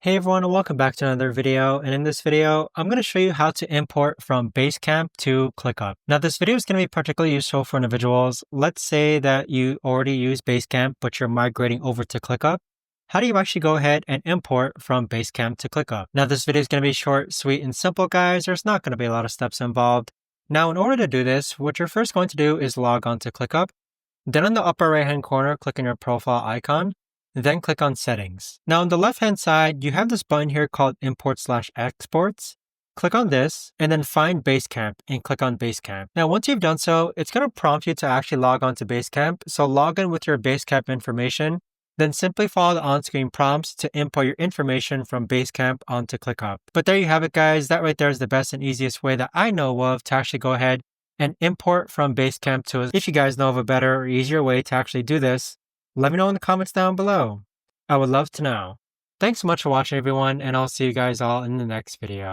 Hey everyone, and welcome back to another video. And in this video, I'm going to show you how to import from Basecamp to ClickUp. Now, this video is going to be particularly useful for individuals. Let's say that you already use Basecamp, but you're migrating over to ClickUp. How do you actually go ahead and import from Basecamp to ClickUp? Now, this video is going to be short, sweet, and simple, guys. There's not going to be a lot of steps involved. Now, in order to do this, what you're first going to do is log on to ClickUp. Then in the upper right-hand corner, click on your profile icon. Then click on Settings. Now on the left-hand side, you have this button here called Import/Exports. Click on this and then find Basecamp and click on Basecamp. Now once you've done so, it's going to prompt you to actually log on to Basecamp. So log in with your Basecamp information, then simply follow the on-screen prompts to import your information from Basecamp onto ClickUp. But there you have it, guys. That right there is the best and easiest way that I know of to actually go ahead and import from Basecamp to us. If you guys know of a better or easier way to actually do this, let me know in the comments down below. I would love to know. Thanks so much for watching, everyone, and I'll see you guys all in the next video.